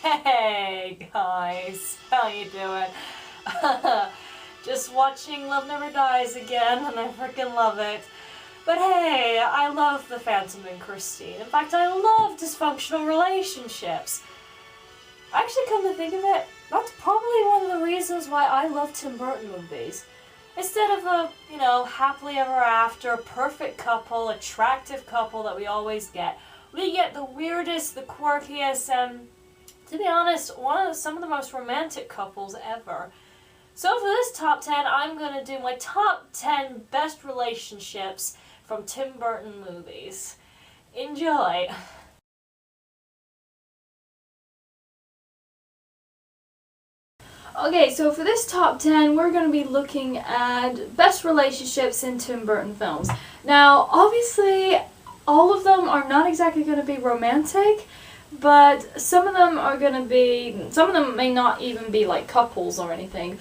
Hey guys, how you doing? Just watching Love Never Dies again, and I freaking love it. But hey, I love the Phantom and Christine. In fact, I love dysfunctional relationships. Actually, come to think of it, that's probably one of the reasons why I love Tim Burton movies. Instead of the, happily ever after, perfect couple, attractive couple that we always get, we get the weirdest, the quirkiest, and to be honest, some of the most romantic couples ever. So for this top 10, I'm going to do my top 10 best relationships from Tim Burton movies. Enjoy! Okay, so for this top 10, we're going to be looking at best relationships in Tim Burton films. Now, obviously, all of them are not exactly going to be romantic, but some of them may not even be like couples or anything.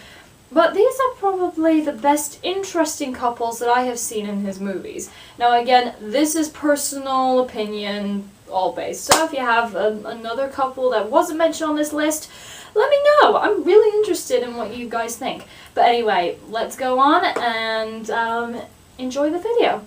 But these are probably the best interesting couples that I have seen in his movies. Now again, this is personal opinion, all based. So if you have another couple that wasn't mentioned on this list, let me know. I'm really interested in what you guys think. But anyway, let's go on and enjoy the video.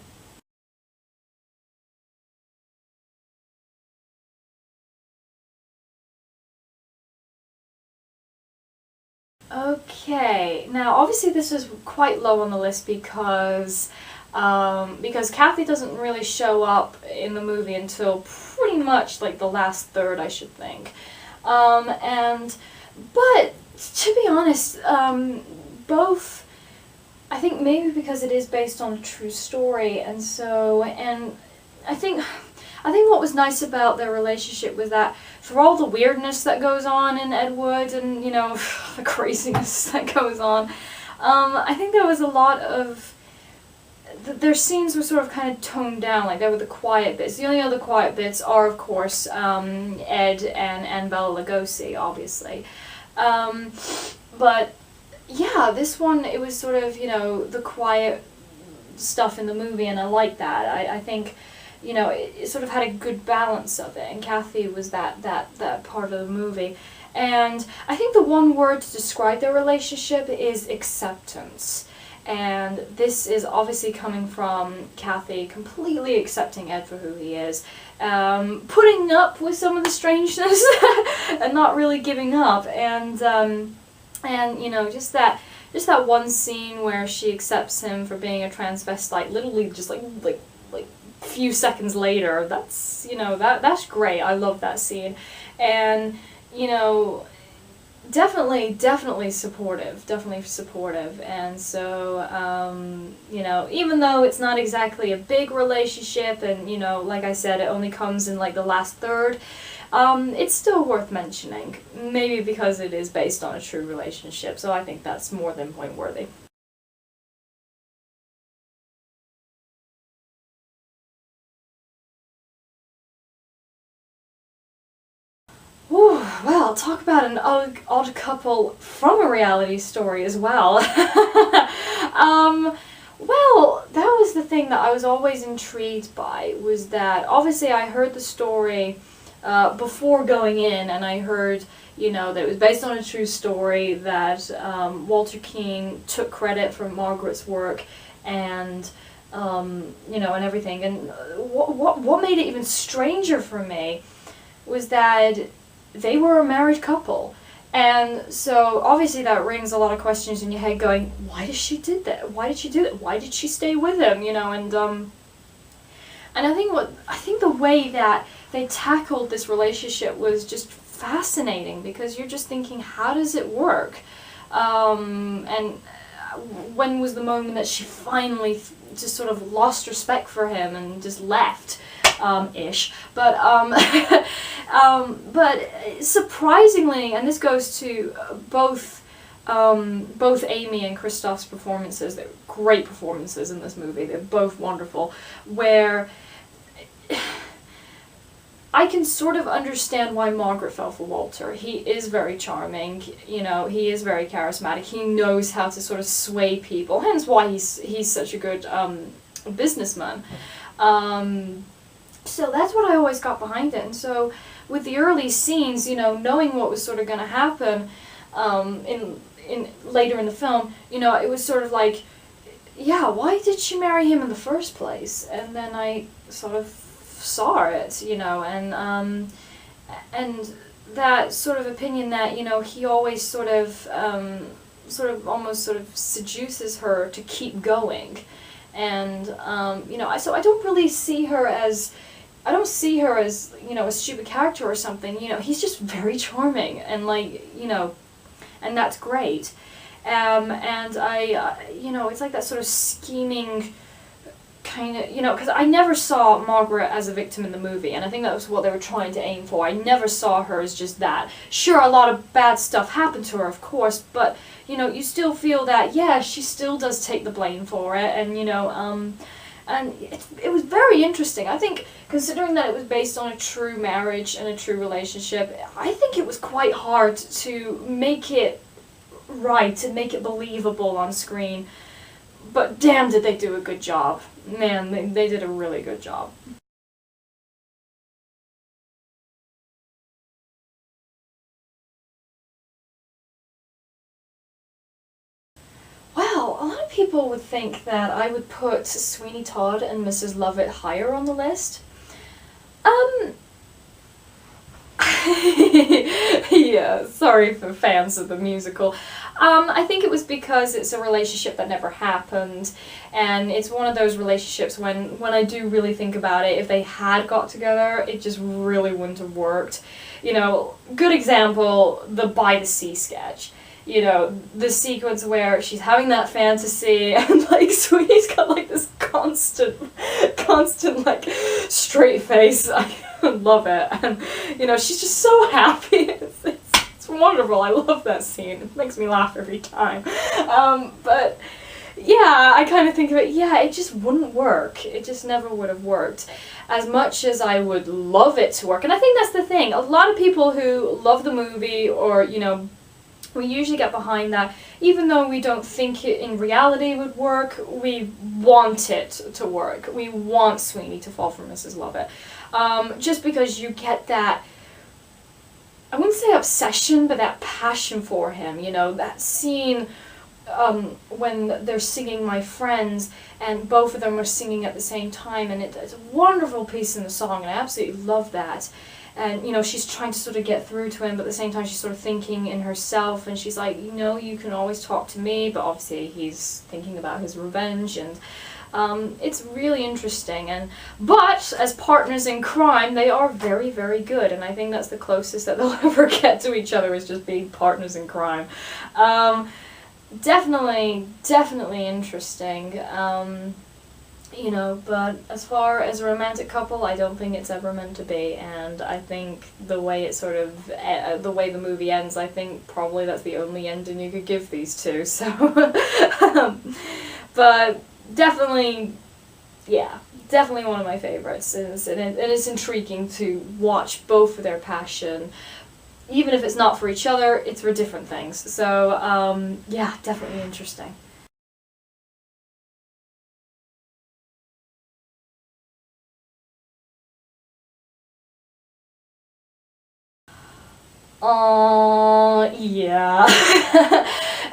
Okay, now obviously this is quite low on the list because Cathy doesn't really show up in the movie until pretty much like the last third, I should think. But to be honest, both, I think maybe because it is based on a true story, and I think what was nice about their relationship was that for all the weirdness that goes on in Ed Wood and, the craziness that goes on, I think there was a lot of, their scenes were sort of kind of toned down, like they were the quiet bits. The only other quiet bits are, of course, Ed and Bela Lugosi, obviously. But yeah, this one, it was sort of, the quiet stuff in the movie, and I like that. I think, it sort of had a good balance of it, and Cathy was that part of the movie. And I think the one word to describe their relationship is acceptance. And this is obviously coming from Cathy completely accepting Ed for who he is, putting up with some of the strangeness and not really giving up, and just that one scene where she accepts him for being a transvestite, literally just like few seconds later. That's that's great. I love that scene, and definitely supportive, and so even though it's not exactly a big relationship, and like I said, it only comes in like the last third, it's still worth mentioning, maybe because it is based on a true relationship, so I think that's more than point worthy. Ooh, well, talk about an odd couple from a reality story as well. Well, that was the thing that I was always intrigued by, was that obviously I heard the story before going in, and I heard, that it was based on a true story, that Walter Keane took credit for Margaret's work, and and everything. And what made it even stranger for me was that they were a married couple. And so obviously that rings a lot of questions in your head going, why did she do that? Why did she do that? Why did she stay with him? And I think the way that they tackled this relationship was just fascinating, because you're just thinking, how does it work? And when was the moment that she finally just sort of lost respect for him and just left? Ish, but surprisingly, and this goes to both Amy and Christoph's performances. They're great performances in this movie. They're both wonderful. Where I can sort of understand why Margaret fell for Walter. He is very charming, he is very charismatic. He knows how to sort of sway people, hence why he's such a good businessman. So that's what I always got behind it. And so with the early scenes, you know, knowing what was sort of going to happen in later in the film, you know, it was sort of like, yeah, why did she marry him in the first place? And then I sort of saw it, you know, and that sort of opinion that, you know, he always sort of almost sort of seduces her to keep going. And, you know, so I don't really see her as, I don't see her as, you know, a stupid character or something. You know, he's just very charming, and, like, you know, and that's great. And you know, it's like that sort of scheming kind of, you know, because I never saw Margaret as a victim in the movie, and I think that was what they were trying to aim for. I never saw her as just that. Sure, a lot of bad stuff happened to her, of course, but, you know, you still feel that, yeah, she still does take the blame for it, and, you know, and it was very interesting. I think, considering that it was based on a true marriage and a true relationship, I think it was quite hard to make it right, and make it believable on screen. But damn, did they do a good job. Man, they did a really good job. Well, a lot of people would think that I would put Sweeney Todd and Mrs. Lovett higher on the list. Yeah, sorry for fans of the musical. I think it was because it's a relationship that never happened, and it's one of those relationships when I do really think about it, if they had got together, it just really wouldn't have worked. You know, good example, the By the Sea sketch. You know, the sequence where she's having that fantasy, and, like, Sweeney's got, like, this constant, like, straight face. I love it. And, you know, she's just so happy. It's wonderful. I love that scene. It makes me laugh every time. But, yeah, I kind of think of it, yeah, it just wouldn't work. It just never would have worked. As much as I would love it to work. And I think that's the thing. A lot of people who love the movie, or, you know, we usually get behind that, even though we don't think it in reality would work, we want it to work. We want Sweeney to fall for Mrs. Lovett. Just because you get that, I wouldn't say obsession, but that passion for him, you know, that scene when they're singing My Friends, and both of them are singing at the same time, and it's a wonderful piece in the song, and I absolutely love that. And, you know, she's trying to sort of get through to him, but at the same time she's sort of thinking in herself, and she's like, you know, you can always talk to me, but obviously he's thinking about his revenge, and it's really interesting. But as partners in crime, they are very, very good, and I think that's the closest that they'll ever get to each other, is just being partners in crime. Definitely interesting. You know, but as far as a romantic couple, I don't think it's ever meant to be, and I think the way it sort of, the way the movie ends, I think probably that's the only ending you could give these two, so, but definitely, yeah, definitely one of my favorites, and it's intriguing to watch both of their passion. Even if it's not for each other, it's for different things, so, yeah, definitely interesting. Yeah.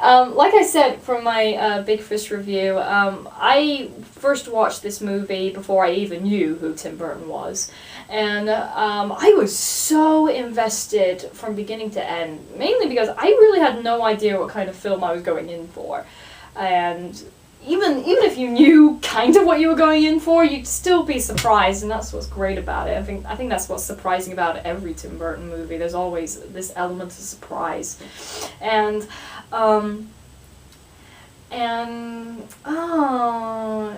Like I said from my Big Fish review, I first watched this movie before I even knew who Tim Burton was. And I was so invested from beginning to end, mainly because I really had no idea what kind of film I was going in for. And even if you knew kind of what you were going in for, you'd still be surprised, and that's what's great about it. I think that's what's surprising about every Tim Burton movie. There's always this element of surprise. And oh,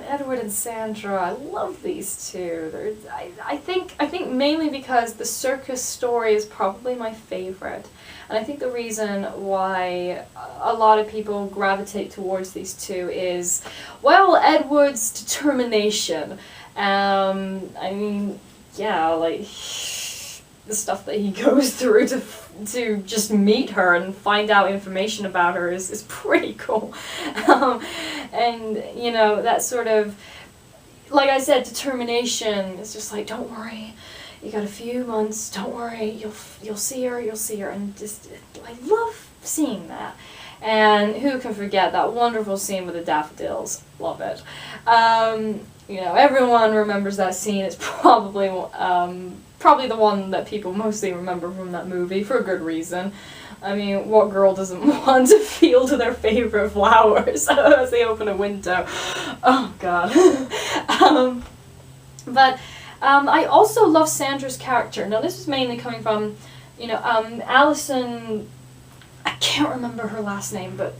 Edward and Sandra, I love these two. I think mainly because the circus story is probably my favorite, and I think the reason why a lot of people gravitate towards these two is, well, Edward's determination. I mean, yeah, like the stuff that he goes through to just meet her and find out information about her is pretty cool. And, you know, that sort of, like I said, determination is just like, don't worry, you got a few months, don't worry, you'll see her, and just, I love seeing that. And who can forget that wonderful scene with the daffodils? Love it. You know, everyone remembers that scene. It's probably the one that people mostly remember from that movie, for a good reason. I mean, what girl doesn't want to feel to their favorite flowers as they open a window? Oh, God. I also love Sandra's character. Now, this is mainly coming from, you know, Alison, I can't remember her last name, but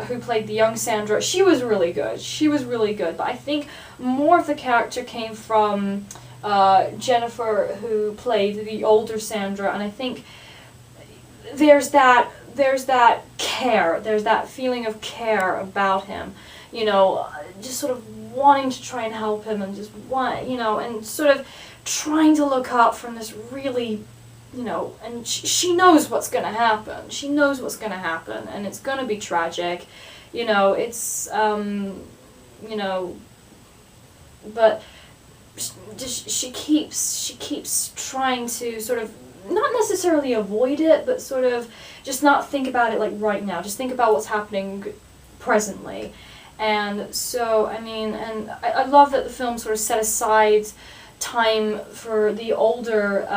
who played the young Sandra. She was really good. But I think more of the character came from Jennifer, who played the older Sandra, and I think there's that care, there's that feeling of care about him, you know, just sort of wanting to try and help him, and just you know, and sort of trying to look up from this really, you know, and she knows what's going to happen. And it's going to be tragic, you know, it's, you know, but she keeps trying to sort of, not necessarily avoid it, but sort of just not think about it like right now. Just think about what's happening presently. And so, I mean, and I love that the film sort of set aside time for the older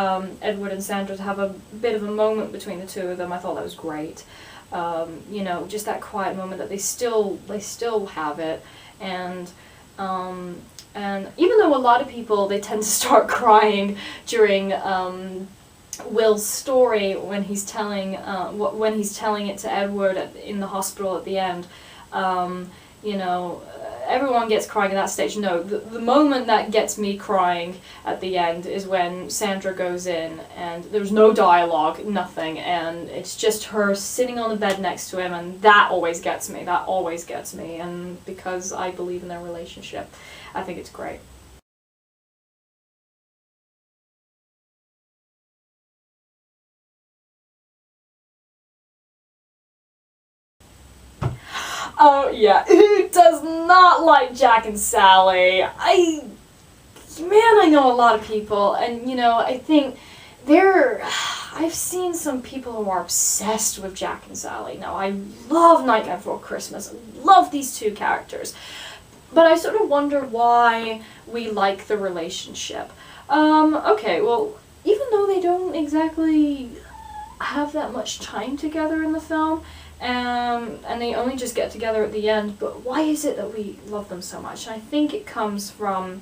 Edward and Sandra to have a bit of a moment between the two of them. I thought that was great. You know, just that quiet moment that they still have it. And even though a lot of people, they tend to start crying during Will's story when he's telling it to Edward in the hospital at the end, you know, everyone gets crying at that stage. No, the moment that gets me crying at the end is when Sandra goes in and there's no dialogue, nothing, and it's just her sitting on the bed next to him, and that always gets me. And because I believe in their relationship, I think it's great. Oh yeah, who does not like Jack and Sally? I know a lot of people, and you know, I think I've seen some people who are obsessed with Jack and Sally. Now, I love Nightmare Before Christmas, I love these two characters, but I sort of wonder why we like the relationship. Okay, well, even though they don't exactly have that much time together in the film, and they only just get together at the end, but why is it that we love them so much? And I think it comes from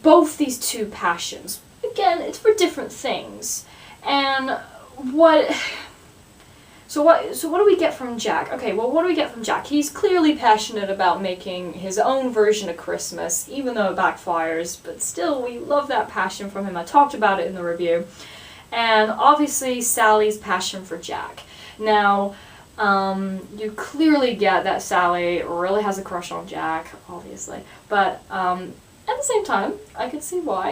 both these two passions. Again, it's for different things. And what do we get from Jack? Okay, well, what do we get from Jack? He's clearly passionate about making his own version of Christmas, even though it backfires, but still, we love that passion from him. I talked about it in the review. And obviously, Sally's passion for Jack. Now, you clearly get that Sally really has a crush on Jack, obviously, but at the same time, I could see why.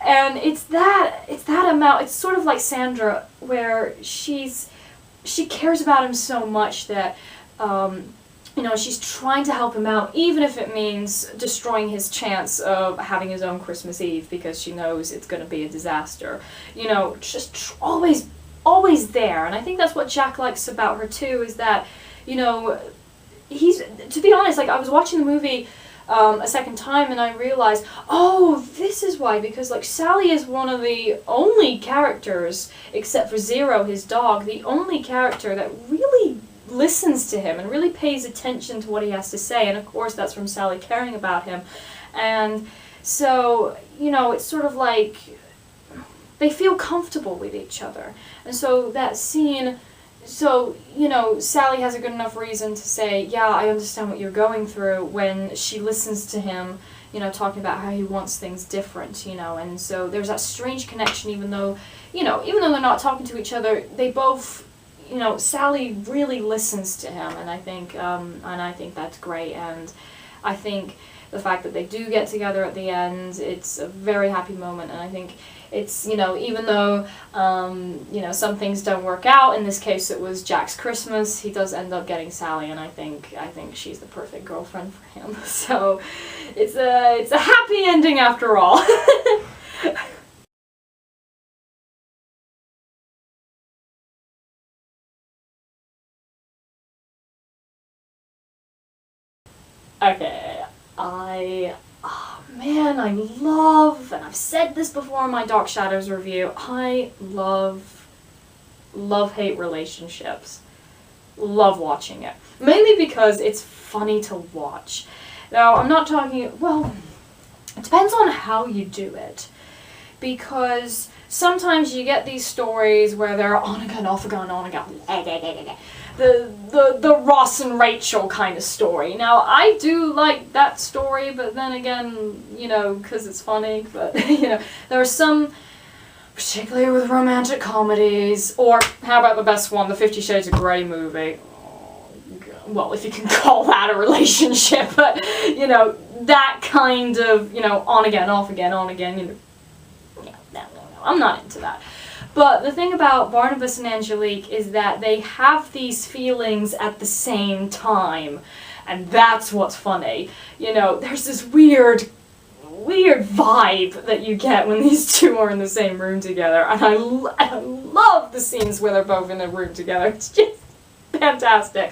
And it's that amount. It's sort of like Sandra, where she cares about him so much that you know, she's trying to help him out, even if it means destroying his chance of having his own Christmas Eve, because she knows it's going to be a disaster. You know, just always there. And I think that's what Jack likes about her too, is that, you know, to be honest, like, I was watching the movie a second time and I realized, oh, this is why, because like Sally is one of the only characters, except for Zero, his dog, the only character that really listens to him and really pays attention to what he has to say, and of course that's from Sally caring about him. And so, you know, it's sort of like they feel comfortable with each other. And so that scene, so, you know, Sally has a good enough reason to say, yeah, I understand what you're going through, when she listens to him, you know, talking about how he wants things different, you know. And so there's that strange connection, even though they're not talking to each other, they both, you know, Sally really listens to him, and I think that's great. And I think the fact that they do get together at the end, it's a very happy moment, and I think it's, even though, some things don't work out, in this case it was Jack's Christmas, he does end up getting Sally, and I think she's the perfect girlfriend for him. So it's a happy ending after all. Okay, oh man, I love, and I've said this before in my Dark Shadows review, I love love-hate relationships. Love watching it. Mainly because it's funny to watch. Now, I'm not talking, well, it depends on how you do it. Because sometimes you get these stories where they're on again, off again, on again. The Ross and Rachel kind of story. Now, I do like that story, but then again, because it's funny, but, there are some, particularly with romantic comedies, or how about the best one, the 50 Shades of Grey movie. Well, if you can call that a relationship, but, that kind of, on again, off again, on again, no, I'm not into that. But the thing about Barnabas and Angelique is that they have these feelings at the same time, and that's what's funny. There's this weird vibe that you get when these two are in the same room together, and I love the scenes where they're both in a room together. It's just fantastic.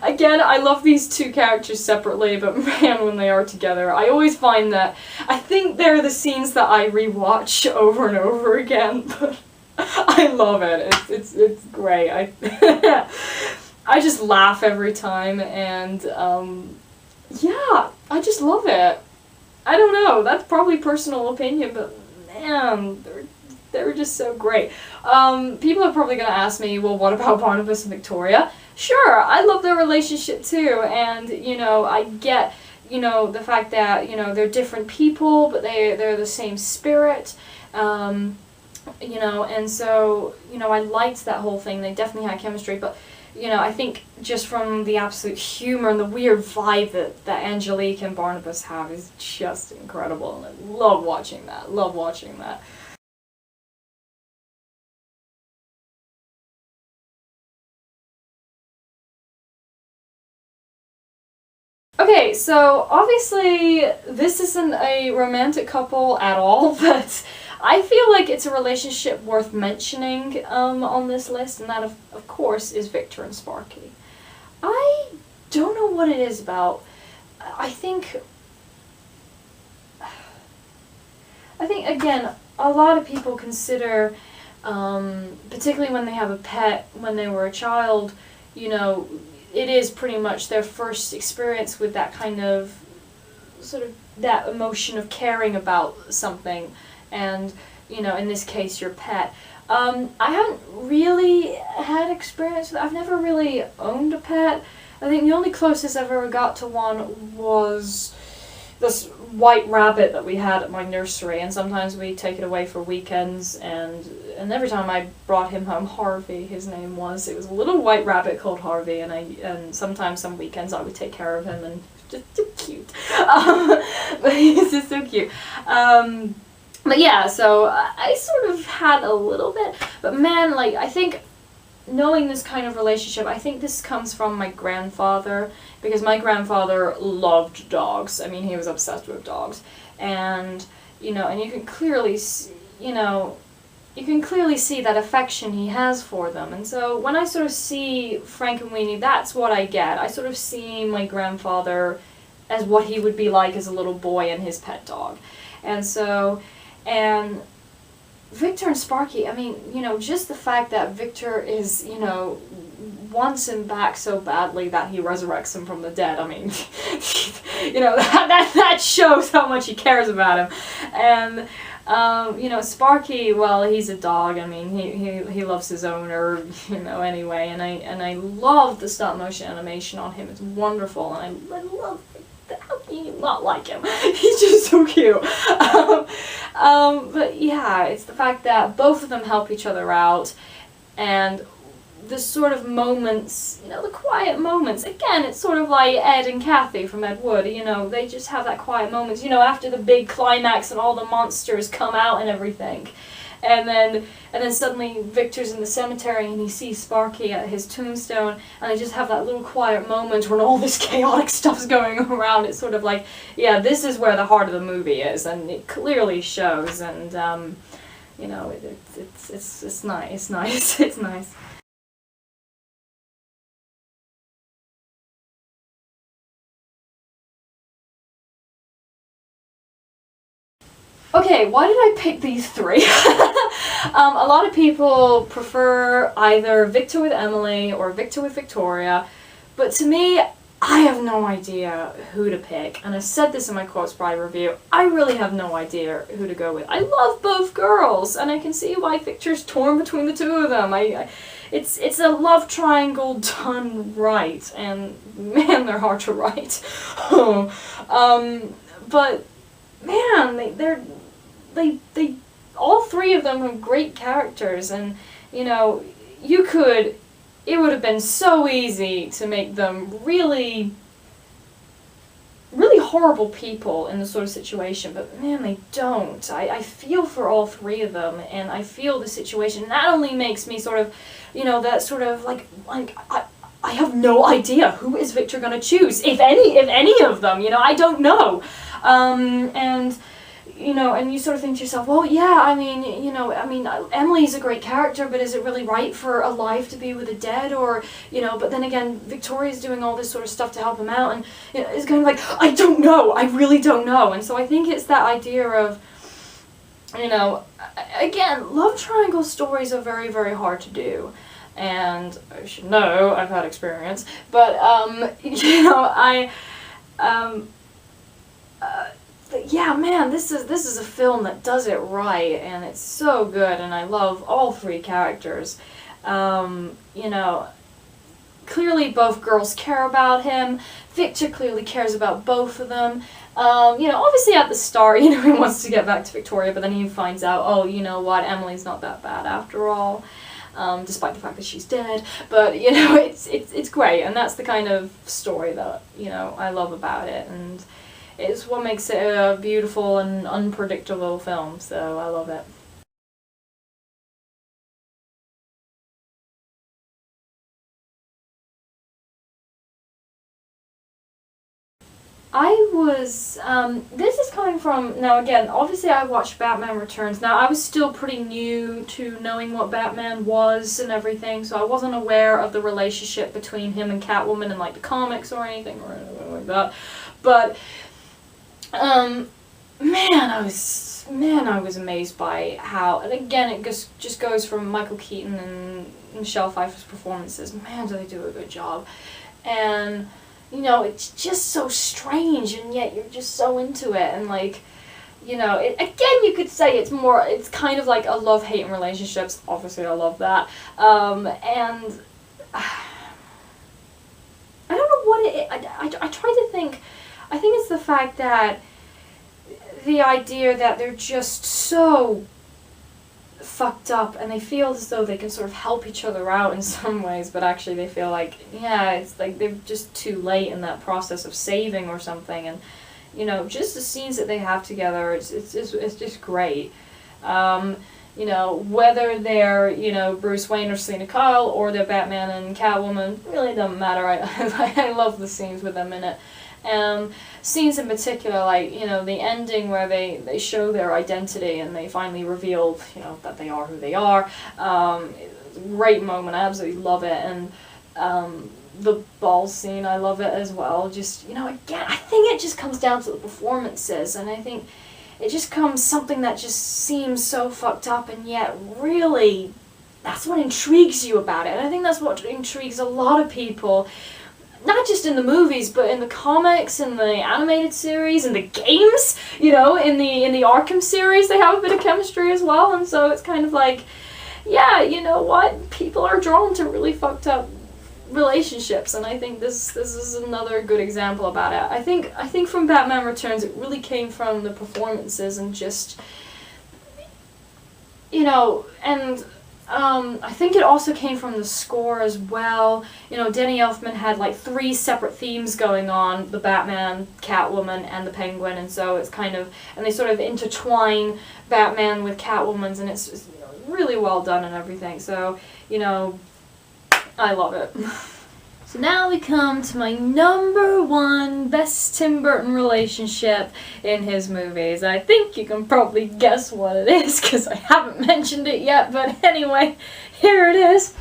Again, I love these two characters separately, but man, when they are together, I always find that, I think they're the scenes that I rewatch over and over again, but I love it. It's great. I just laugh every time, and yeah, I just love it. I don't know, that's probably personal opinion, but man, they're just so great. People are probably going to ask me, well, what about Barnabas and Victoria? Sure, I love their relationship too, and, I get, the fact that, they're different people, but they're the same spirit, and so, I liked that whole thing. They definitely had chemistry, but, I think just from the absolute humor and the weird vibe that Angelique and Barnabas have is just incredible, and I love watching that, Okay, so obviously this isn't a romantic couple at all, but I feel like it's a relationship worth mentioning on this list, and that of course is Victor and Sparky. I don't know what it is about. I think again, a lot of people consider, particularly when they have a pet, when they were a child, it is pretty much their first experience with that kind of, sort of, that emotion of caring about something, and, in this case, your pet. I haven't really had experience with it. I've never really owned a pet. I think the only closest I've ever got to one was this white rabbit that we had at my nursery, and sometimes we take it away for weekends, and every time I brought him home, Harvey, his name was, it was a little white rabbit called Harvey, and sometimes some weekends I would take care of him, and just so cute. But he's just so cute. But yeah, so I sort of had a little bit, but man, I think knowing this kind of relationship, I think this comes from my grandfather, because my grandfather loved dogs. I mean, he was obsessed with dogs, and and you can clearly see, that affection he has for them. And so when I sort of see Frank and Weenie, that's what I get. I sort of see my grandfather as what he would be like as a little boy and his pet dog. And so, and Victor and Sparky, I mean, just the fact that Victor is, wants him back so badly that he resurrects him from the dead, I mean, that shows how much he cares about him. And, Sparky, well, he's a dog, I mean, he loves his owner, anyway, and I love the stop motion animation on him. It's wonderful, and I love, how can you not like him? He's just so cute. But yeah, it's the fact that both of them help each other out, and the sort of moments, you know, the quiet moments. Again, it's sort of like Ed and Cathy from Ed Wood, you know, they just have that quiet moments, you know, after the big climax and all the monsters come out and everything. And then suddenly Victor's in the cemetery and he sees Sparky at his tombstone, and they just have that little quiet moment when all this chaotic stuff's going around. It's sort of like, yeah, this is where the heart of the movie is, and it clearly shows. And you know, it's nice. It's nice. It's nice. Okay, why did I pick these three? A lot of people prefer either Victor with Emily or Victor with Victoria, but to me, I have no idea who to pick. And I said this in my Quotes Bride review, I really have no idea who to go with. I love both girls, and I can see why Victor's torn between the two of them. It's a love triangle done right, and man, they're hard to write. But man, they all three of them have great characters, and you know, it would have been so easy to make them really horrible people in this sort of situation, but man, they don't. I feel for all three of them, and I feel the situation. That only makes me sort of, you know, that sort of like I have no idea who is Victor gonna choose, if any of them, you know, I don't know. And you know, and you sort of think to yourself, well, yeah, I mean, Emily's a great character, but is it really right for alive to be with the dead? Or, you know, but then again, Victoria's doing all this sort of stuff to help him out, and you know, it's kind of like, I don't know, I really don't know. And so I think it's that idea of, you know, again, love triangle stories are very, very hard to do. And I should know, I've had experience, but, you know, yeah, man, this is a film that does it right, and it's so good, and I love all three characters. You know, clearly both girls care about him. Victor clearly cares about both of them. You know, obviously at the start, you know, he wants to get back to Victoria, but then he finds out, oh, you know what, Emily's not that bad after all. Despite the fact that she's dead, but you know, it's great, and that's the kind of story that, you know, I love about it, and it's what makes it a beautiful and unpredictable film, so I love it. This is coming from, now again, obviously I watched Batman Returns. Now I was still pretty new to knowing what Batman was and everything, so I wasn't aware of the relationship between him and Catwoman in like the comics or anything like that. But, man, I was amazed by how, and again, it just goes from Michael Keaton and Michelle Pfeiffer's performances. Man, do they do a good job. And you know, it's just so strange, and yet you're just so into it, and like, you know, again, you could say it's kind of like a love-hate in relationships. Obviously, I love that. And I don't know what it is. I try to think, I think it's the fact that the idea that they're just so fucked up, and they feel as though they can sort of help each other out in some ways, but actually they feel like, yeah, it's like they're just too late in that process of saving or something. And you know, just the scenes that they have together, it's just great. You know, whether they're, you know, Bruce Wayne or Selina Kyle, or they're Batman and Catwoman, really doesn't matter. I love the scenes with them in it. Scenes in particular, like, you know, the ending where they show their identity and they finally reveal, you know, that they are who they are. Great moment, I absolutely love it. And the ball scene, I love it as well. Just, you know, again, I think it just comes down to the performances, and I think it just comes something that just seems so fucked up, and yet really, that's what intrigues you about it. And I think that's what intrigues a lot of people. Not just in the movies, but in the comics, in the animated series, in the games, you know, in the Arkham series, they have a bit of chemistry as well, and so it's kind of like, yeah, you know what, people are drawn to really fucked up relationships, and I think this is another good example about it. I think from Batman Returns, it really came from the performances, and just, you know, and I think it also came from the score as well. You know, Danny Elfman had like 3 separate themes going on, the Batman, Catwoman, and the Penguin, and so it's kind of, and they sort of intertwine Batman with Catwoman's, and it's you know, really well done and everything, so, you know, I love it. So now we come to my #1 best Tim Burton relationship in his movies. I think you can probably guess what it is, because I haven't mentioned it yet, but anyway, here it is.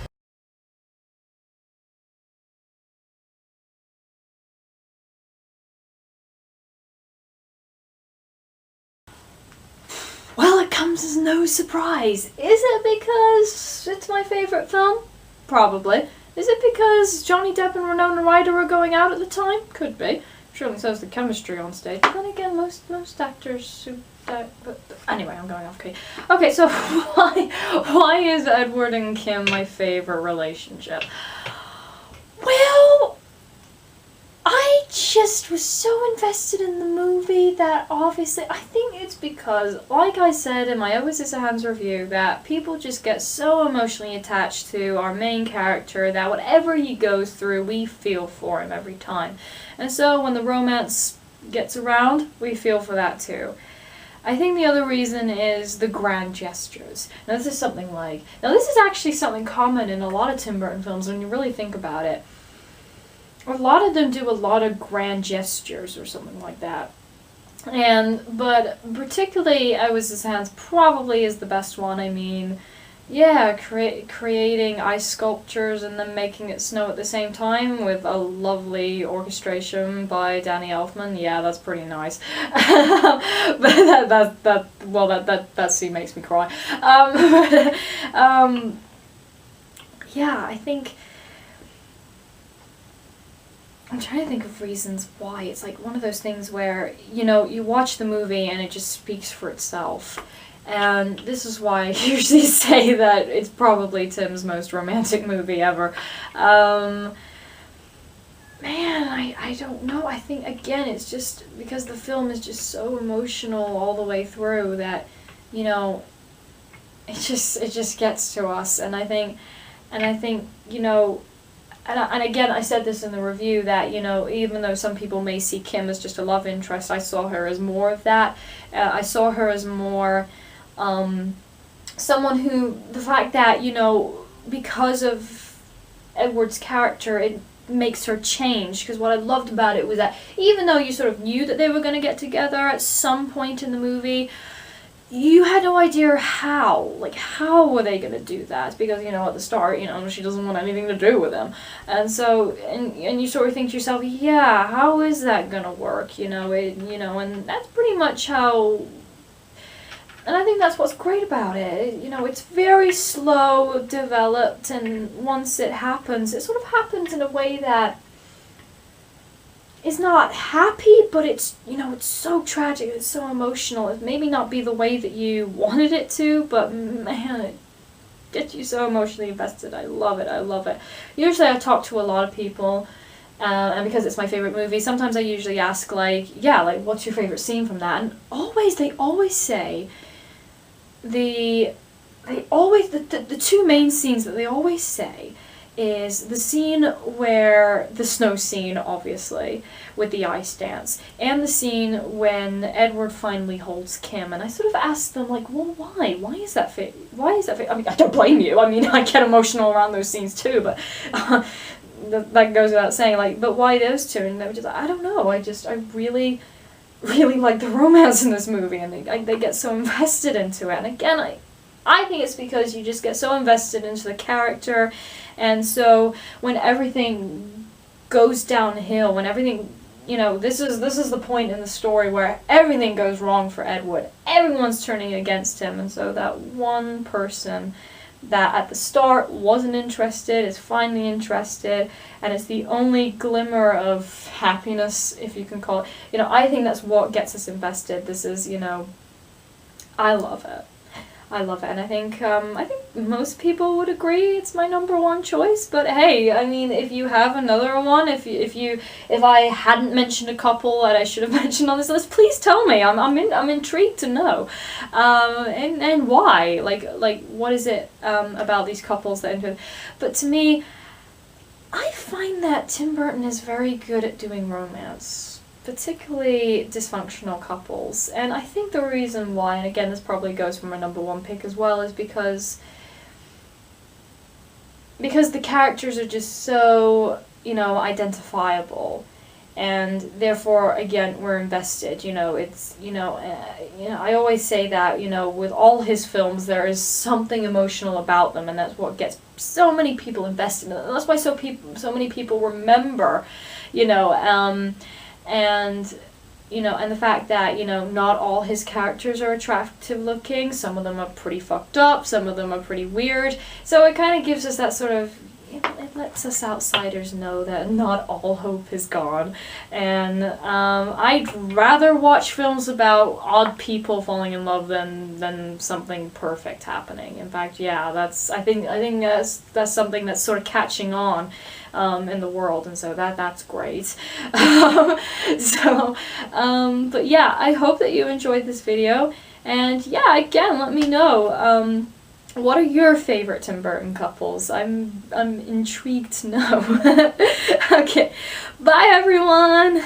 Well, it comes as no surprise. Is it because it's my favourite film? Probably. Is it because Johnny Depp and Winona Ryder were going out at the time? Could be. Surely so's the chemistry on stage. But then again, most actors who but anyway, I'm going off key. Okay, so why is Edward and Kim my favourite relationship? Well, I just was so invested in the movie that obviously, I think it's because, like I said in my Always Is a Hands review, that people just get so emotionally attached to our main character that whatever he goes through, we feel for him every time. And so when the romance gets around, we feel for that too. I think the other reason is the grand gestures. Now this is actually something common in a lot of Tim Burton films when you really think about it. A lot of them do a lot of grand gestures or something like that. But particularly I Was His Hands probably is the best one. I mean, yeah, creating ice sculptures and then making it snow at the same time with a lovely orchestration by Danny Elfman. Yeah, that's pretty nice. But that scene makes me cry. Yeah, I think I'm trying to think of reasons why. It's like one of those things where, you know, you watch the movie and it just speaks for itself. And this is why I usually say that it's probably Tim's most romantic movie ever. Man, I don't know. I think, again, it's just because the film is just so emotional all the way through that, you know, it just gets to us. And I think, you know, and again, I said this in the review that, you know, even though some people may see Kim as just a love interest, I saw her as more of that. I saw her as more someone who, the fact that, you know, because of Edward's character, it makes her change. Because what I loved about it was that even though you sort of knew that they were going to get together at some point in the movie, you had no idea how. Like, how were they going to do that? Because, you know, at the start, you know, she doesn't want anything to do with him. And so, and you sort of think to yourself, yeah, how is that going to work? You know, and that's pretty much how, and I think that's what's great about it. You know, it's very slow developed, and once it happens, it sort of happens in a way that is not happy, but it's, you know, it's so tragic, it's so emotional. It maybe not be the way that you wanted it to, but man, it gets you so emotionally invested. I love it, I love it. Usually I talk to a lot of people, and because it's my favorite movie, sometimes I usually ask, like, yeah, like, what's your favorite scene from that? And they always say, the two main scenes that they always say is the scene where, the snow scene, obviously, with the ice dance, and the scene when Edward finally holds Kim. And I sort of asked them, like, well, why? Why is that fit? I mean, I don't blame you. I mean, I get emotional around those scenes too, but that goes without saying, like, but why those two? And they were just like, I don't know, I really like the romance in this movie, and they get so invested into it. And again, I think it's because you just get so invested into the character, and so when everything goes downhill, when everything, you know, this is the point in the story where everything goes wrong for Edward. Everyone's turning against him, and so that one person that at the start wasn't interested is finally interested, and it's the only glimmer of happiness, if you can call it. You know, I think that's what gets us invested. This is, you know, I love it. I love it, and I think most people would agree it's my number one choice. But hey, I mean, if you have another one, if I hadn't mentioned a couple that I should have mentioned on this list, please tell me. I'm intrigued to know, and why. Like what is it about these couples that enter? But to me, I find that Tim Burton is very good at doing romance, particularly dysfunctional couples. And I think the reason why, and again this probably goes for my number one pick as well, is because the characters are just so, identifiable. And therefore, again, we're invested. It's, I always say that, with all his films, there is something emotional about them, and that's what gets so many people invested in them. And that's why so many people remember, and the fact that, not all his characters are attractive looking. Some of them are pretty fucked up, some of them are pretty weird. So it kind of gives us that sort of, it lets us outsiders know that not all hope is gone. And I'd rather watch films about odd people falling in love than something perfect happening. In fact, yeah, I think that's something that's sort of catching on in the world, and so that's great. But yeah, I hope that you enjoyed this video, and yeah, again, let me know. What are your favorite Tim Burton couples? I'm intrigued to know. Okay, bye everyone!